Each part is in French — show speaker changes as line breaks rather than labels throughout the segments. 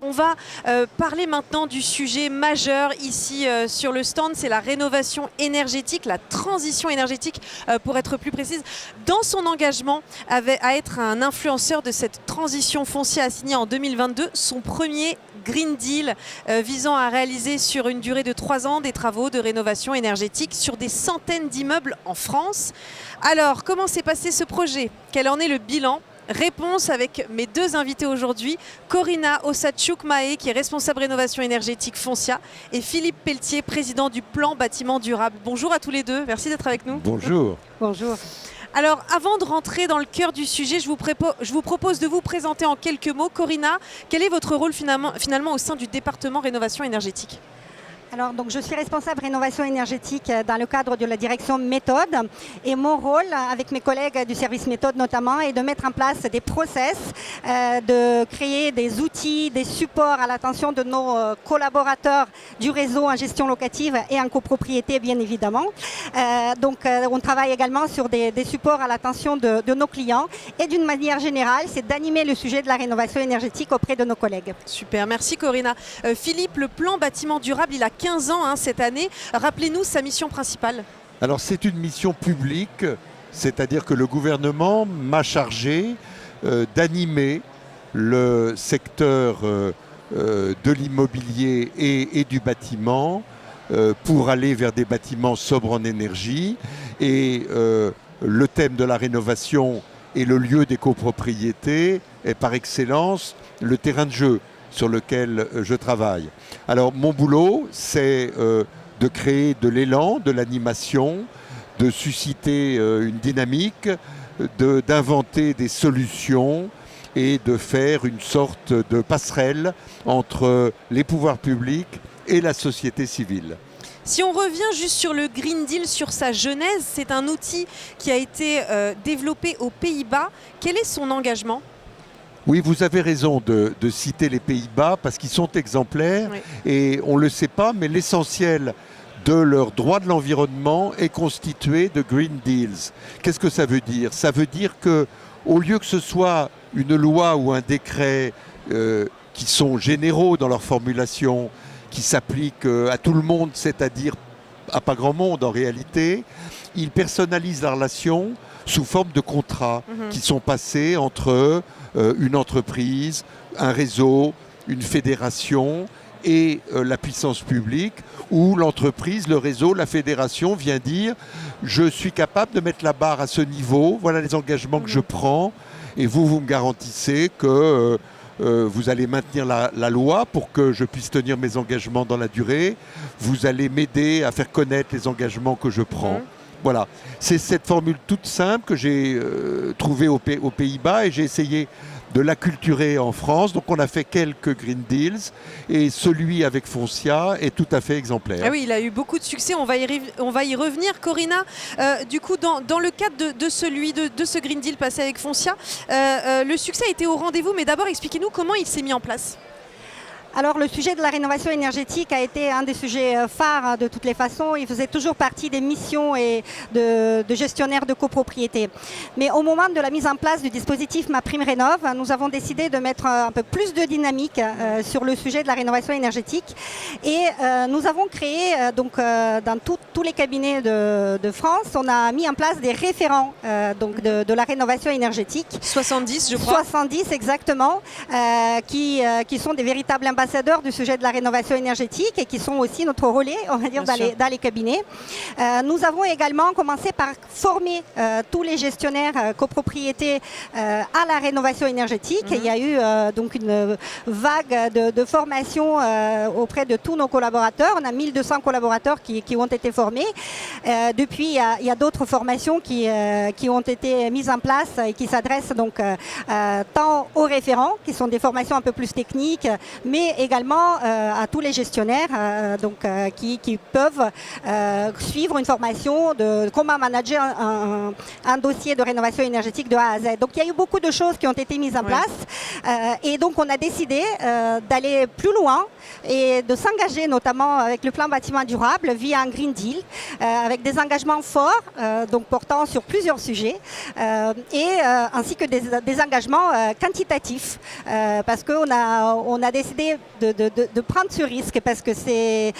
On va parler maintenant du sujet majeur ici sur le stand, c'est la rénovation énergétique, la transition énergétique pour être plus précise. Dans son engagement à être un influenceur de cette transition, Foncia a signé en 2022 son premier Green Deal visant à réaliser sur une durée de 3 ans des travaux de rénovation énergétique sur des centaines d'immeubles en France. Alors, comment s'est passé ce projet? Quel en est le bilan? Réponse avec mes deux invités aujourd'hui, Corina Ossachuk-Mahé, qui est responsable rénovation énergétique Foncia, et Philippe Pelletier, président du plan bâtiment durable. Bonjour à tous les deux, merci d'être avec nous.
Bonjour.
Bonjour.
Alors, avant de rentrer dans le cœur du sujet, je vous propose de vous présenter en quelques mots. Corina, quel est votre rôle finalement au sein du département rénovation énergétique ?
Alors, donc, je suis responsable rénovation énergétique dans le cadre de la direction méthode. Et mon rôle, avec mes collègues du service méthode notamment, est de mettre en place des process, de créer des outils, des supports à l'attention de nos collaborateurs du réseau en gestion locative et en copropriété, bien évidemment. On travaille également sur des supports à l'attention de nos clients. Et d'une manière générale, c'est d'animer le sujet de la rénovation énergétique auprès de nos collègues.
Super, merci Corina. Philippe, le plan bâtiment durable, il a 15 ans cette année. Rappelez-nous sa mission principale.
Alors c'est une mission publique, c'est-à-dire que le gouvernement m'a chargé d'animer le secteur de l'immobilier et du bâtiment pour aller vers des bâtiments sobres en énergie. Et le thème de la rénovation et le lieu des copropriétés est par excellence le terrain de jeu sur lequel je travaille. Alors mon boulot, c'est de créer de l'élan, de l'animation, de susciter une dynamique, d'inventer des solutions et de faire une sorte de passerelle entre les pouvoirs publics et la société civile.
Si on revient juste sur le Green Deal, sur sa genèse, c'est un outil qui a été développé aux Pays-Bas. Quel est son engagement ?
Oui, vous avez raison de citer les Pays-Bas parce qu'ils sont exemplaires, oui. Et on ne le sait pas, mais l'essentiel de leur droit de l'environnement est constitué de Green Deals. Qu'est-ce que ça veut dire? Ça veut dire qu'au lieu que ce soit une loi ou un décret qui sont généraux dans leur formulation, qui s'appliquent à tout le monde, c'est-à-dire à pas grand monde en réalité, ils personnalisent la relation sous forme de contrats qui sont passés entre une entreprise, un réseau, une fédération et la puissance publique, où l'entreprise, le réseau, la fédération vient dire « je suis capable de mettre la barre à ce niveau, voilà les engagements que je prends, et vous me garantissez que vous allez maintenir la loi pour que je puisse tenir mes engagements dans la durée, vous allez m'aider à faire connaître les engagements que je prends ». Voilà, c'est cette formule toute simple que j'ai trouvée aux Pays-Bas et j'ai essayé de l'acculturer en France. Donc on a fait quelques Green Deals et celui avec Foncia est tout à fait exemplaire.
Ah oui, il a eu beaucoup de succès, on va y revenir. Corina, du coup, dans le cadre de ce Green Deal passé avec Foncia, le succès a été au rendez-vous, mais d'abord expliquez-nous comment il s'est mis en place.
Alors le sujet de la rénovation énergétique a été un des sujets phares de toutes les façons. Il faisait toujours partie des missions et de gestionnaires de copropriété. Mais au moment de la mise en place du dispositif MaPrimeRénov', nous avons décidé de mettre un peu plus de dynamique sur le sujet de la rénovation énergétique. Et nous avons créé, dans tous les cabinets de France, on a mis en place des référents de la rénovation énergétique.
70, je crois.
70, exactement, qui sont des véritables ambassadeurs du sujet de la rénovation énergétique et qui sont aussi notre relais, on va dire, dans les cabinets. Nous avons également commencé par former tous les gestionnaires copropriétés à la rénovation énergétique. Et il y a eu donc une vague de formation auprès de tous nos collaborateurs. On a 1200 collaborateurs qui ont été formés. Depuis, il y a d'autres formations qui ont été mises en place et qui s'adressent donc tant aux référents, qui sont des formations un peu plus techniques, mais et également à tous les gestionnaires qui peuvent suivre une formation de comment manager un dossier de rénovation énergétique de A à Z. Donc il y a eu beaucoup de choses qui ont été mises en place et donc on a décidé d'aller plus loin et de s'engager notamment avec le plan bâtiment durable via un Green Deal avec des engagements forts donc portant sur plusieurs sujets ainsi que des engagements quantitatifs parce qu'on a décidé de prendre ce risque parce que c'est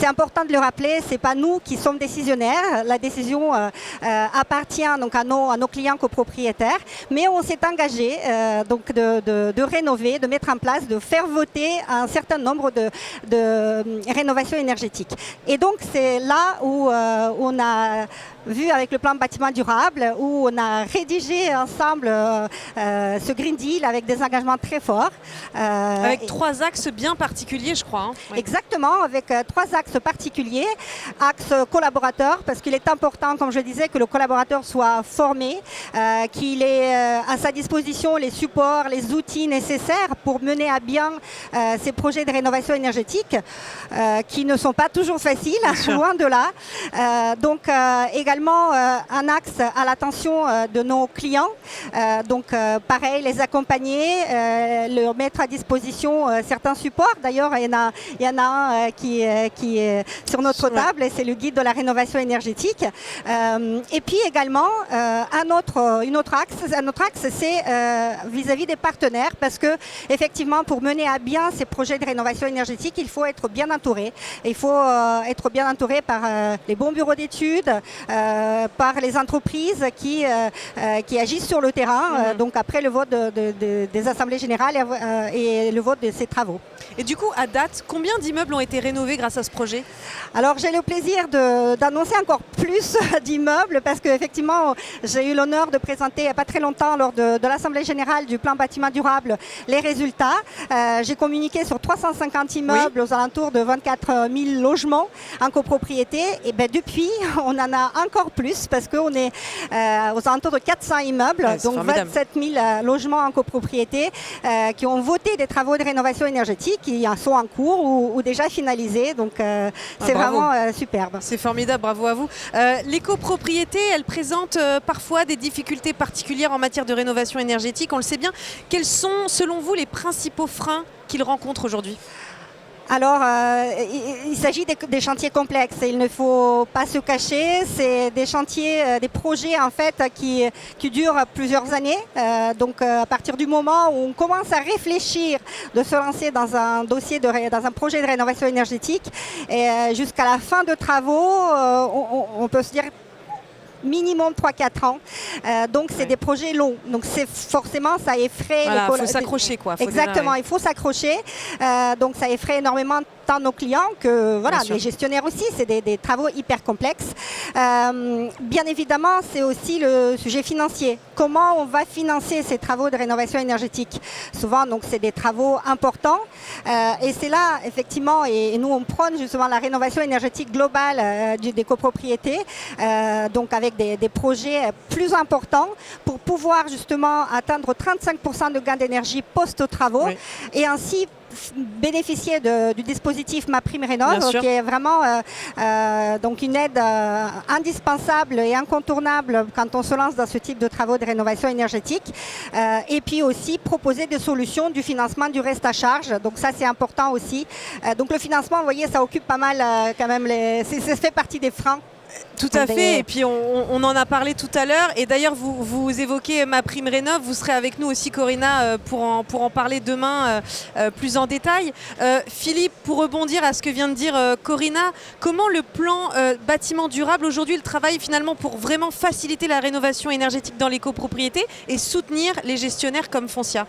important de le rappeler, c'est pas nous qui sommes décisionnaires, la décision appartient donc à nos clients copropriétaires, mais on s'est engagé donc de rénover, de mettre en place, de faire voter un certain nombre de rénovations énergétiques. Et donc c'est là où on a vu avec le plan bâtiment durable, où on a rédigé ensemble ce Green Deal avec des engagements très forts.
Avec 3 axes bien particuliers, je crois. Hein.
Oui. Exactement, avec 3 axes particuliers. Axe collaborateur, parce qu'il est important, comme je disais, que le collaborateur soit formé, qu'il ait à sa disposition les supports, les outils nécessaires pour mener à bien ces projets de rénovation énergétique, qui ne sont pas toujours faciles, loin de là. Donc également un axe à l'attention de nos clients, pareil, les accompagner, leur mettre à disposition certains supports. D'ailleurs, il y en a un qui est sur notre table, et c'est le guide de la rénovation énergétique. Et puis également, un autre axe, c'est vis-à-vis des partenaires, parce que effectivement, pour mener à bien ces projets de rénovation énergétique, il faut être bien entouré. Il faut être bien entouré par les bons bureaux d'études, par les entreprises qui agissent sur le terrain, donc après le vote des assemblées générales et le vote de ces travaux.
Et du coup, à date, combien d'immeubles ont été rénovés grâce à ce projet?
Alors j'ai le plaisir d'annoncer encore plus d'immeubles parce qu'effectivement j'ai eu l'honneur de présenter il n'y a pas très longtemps lors de l'Assemblée générale du plan bâtiment durable les résultats. J'ai communiqué sur 350 immeubles aux alentours de 24 000 logements en copropriété. Et bien depuis, on en a encore plus parce qu'on est aux alentours de 400 immeubles, donc formidable. 27 000 logements en copropriété qui ont voté des travaux de rénovation énergétique, qui sont en cours ou déjà finalisés. Donc c'est vraiment superbe.
C'est formidable, bravo à vous. Les copropriétés, elles présentent parfois des difficultés particulières en matière de rénovation énergétique, on le sait bien. Quels sont, selon vous, les principaux freins qu'ils rencontrent aujourd'hui?
Alors, il s'agit des chantiers complexes. Il ne faut pas se cacher. C'est des chantiers, des projets en fait qui durent plusieurs années. Donc, à partir du moment où on commence à réfléchir de se lancer dans un dossier, dans un projet de rénovation énergétique, et jusqu'à la fin de travaux, on peut se dire minimum 3-4 ans. Donc c'est des projets longs. Donc c'est forcément, ça effraie...
Voilà, il faut s'accrocher quoi.
Exactement, il faut s'accrocher. Donc ça effraie énormément tant nos clients que les gestionnaires aussi. C'est des travaux hyper complexes. Bien évidemment, c'est aussi le sujet financier. Comment on va financer ces travaux de rénovation énergétique? Souvent, donc c'est des travaux importants. Et c'est là, effectivement, et nous on prône justement la rénovation énergétique globale des copropriétés. Donc avec des projets plus importants pour pouvoir justement atteindre 35% de gain d'énergie post-travaux et ainsi bénéficier du dispositif MaPrimeRénov', qui est vraiment donc une aide indispensable et incontournable quand on se lance dans ce type de travaux de rénovation énergétique. Et puis aussi proposer des solutions du financement du reste à charge. Donc ça c'est important aussi. Donc le financement, vous voyez, ça occupe pas mal quand même, ça fait partie des freins.
Tout à fait, et puis on en a parlé tout à l'heure, et d'ailleurs vous évoquez MaPrimeRénov', vous serez avec nous aussi Corinna pour en parler demain plus en détail. Philippe, pour rebondir à ce que vient de dire Corinna, comment le plan bâtiment durable aujourd'hui il travaille finalement pour vraiment faciliter la rénovation énergétique dans les copropriétés et soutenir les gestionnaires comme Foncia?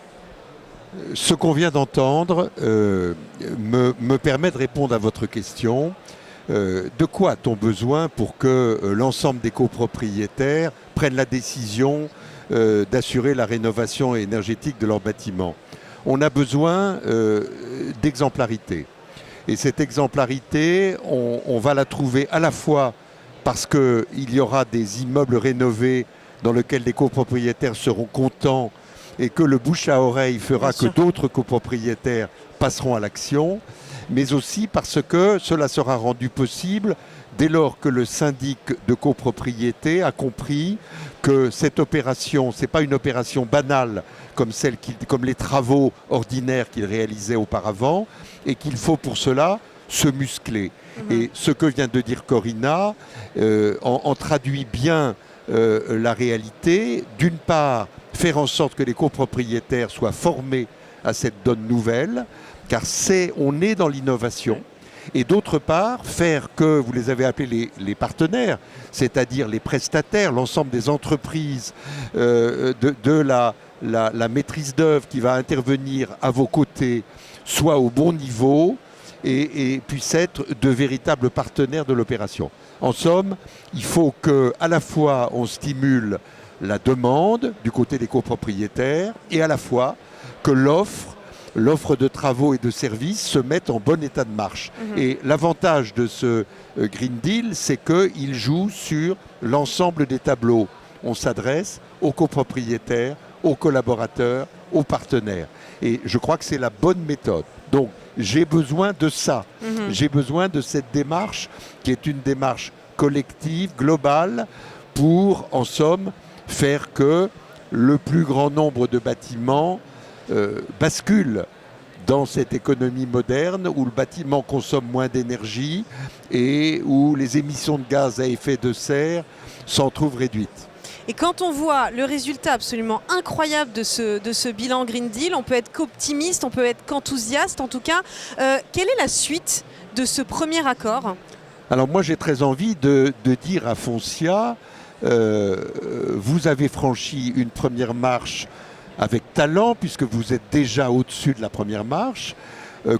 Ce qu'on vient d'entendre me permet de répondre à votre question. De quoi a-t-on besoin pour que l'ensemble des copropriétaires prennent la décision d'assurer la rénovation énergétique de leurs bâtiments? On a besoin d'exemplarité. Et cette exemplarité, on va la trouver à la fois parce qu'il y aura des immeubles rénovés dans lesquels les copropriétaires seront contents et que le bouche à oreille fera
Bien
que
sûr.
d'autres copropriétaires passeront à l'action, mais aussi parce que cela sera rendu possible dès lors que le syndic de copropriété a compris que cette opération, ce n'est pas une opération banale comme les travaux ordinaires qu'il réalisait auparavant, et qu'il faut pour cela se muscler. Et ce que vient de dire Corinna en traduit bien la réalité. D'une part, faire en sorte que les copropriétaires soient formés à cette donne nouvelle, car on est dans l'innovation. Et d'autre part, faire que, vous les avez appelés les partenaires, c'est-à-dire les prestataires, l'ensemble des entreprises de la maîtrise d'œuvre qui va intervenir à vos côtés, soit au bon niveau et puissent être de véritables partenaires de l'opération. En somme, il faut qu'à la fois on stimule la demande du côté des copropriétaires et à la fois que l'offre de travaux et de services se mette en bon état de marche. Et l'avantage de ce Green Deal, c'est qu'il joue sur l'ensemble des tableaux. On s'adresse aux copropriétaires, aux collaborateurs, aux partenaires. Et je crois que c'est la bonne méthode. Donc, j'ai besoin de ça. J'ai besoin de cette démarche qui est une démarche collective, globale, pour, en somme, faire que le plus grand nombre de bâtiments bascule dans cette économie moderne où le bâtiment consomme moins d'énergie et où les émissions de gaz à effet de serre s'en trouvent réduites.
Et quand on voit le résultat absolument incroyable de ce bilan Green Deal, on peut être qu'optimiste, on peut être qu'enthousiaste en tout cas. Quelle est la suite de ce premier accord ?
Alors moi j'ai très envie de dire à Foncia, vous avez franchi une première marche avec talent, puisque vous êtes déjà au-dessus de la première marche.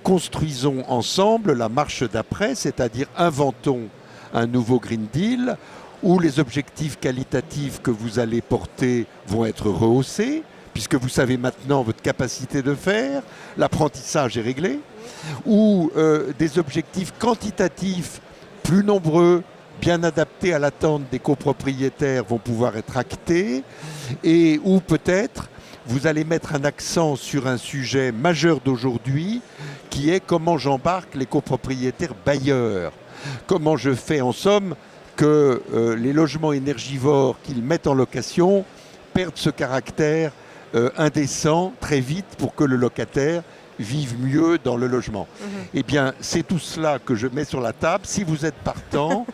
Construisons ensemble la marche d'après, c'est-à-dire inventons un nouveau Green Deal où les objectifs qualitatifs que vous allez porter vont être rehaussés, puisque vous savez maintenant votre capacité de faire, l'apprentissage est réglé, où des objectifs quantitatifs plus nombreux, bien adaptés à l'attente des copropriétaires vont pouvoir être actés, et où peut-être vous allez mettre un accent sur un sujet majeur d'aujourd'hui, qui est comment j'embarque les copropriétaires bailleurs. Comment je fais en somme que les logements énergivores qu'ils mettent en location perdent ce caractère indécent très vite pour que le locataire vive mieux dans le logement. Eh bien, c'est tout cela que je mets sur la table. Si vous êtes partant,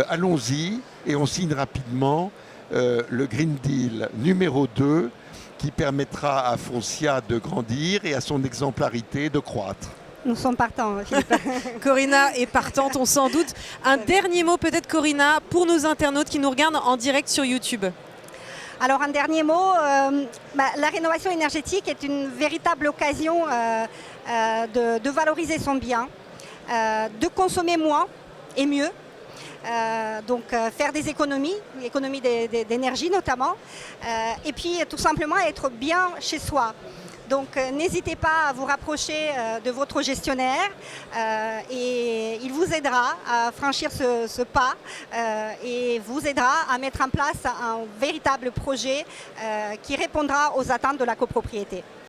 allons-y et on signe rapidement le Green Deal numéro 2 qui permettra à Foncia de grandir et à son exemplarité de croître.
Nous sommes partants, Philippe.
Corinna est partante, on s'en doute. Un dernier mot peut-être, Corinna, pour nos internautes qui nous regardent en direct sur YouTube.
Alors un dernier mot, la rénovation énergétique est une véritable occasion de valoriser son bien, de consommer moins et mieux. Donc faire des économies d'énergie notamment, et puis tout simplement être bien chez soi. Donc n'hésitez pas à vous rapprocher de votre gestionnaire et il vous aidera à franchir ce pas et vous aidera à mettre en place un véritable projet qui répondra aux attentes de la copropriété.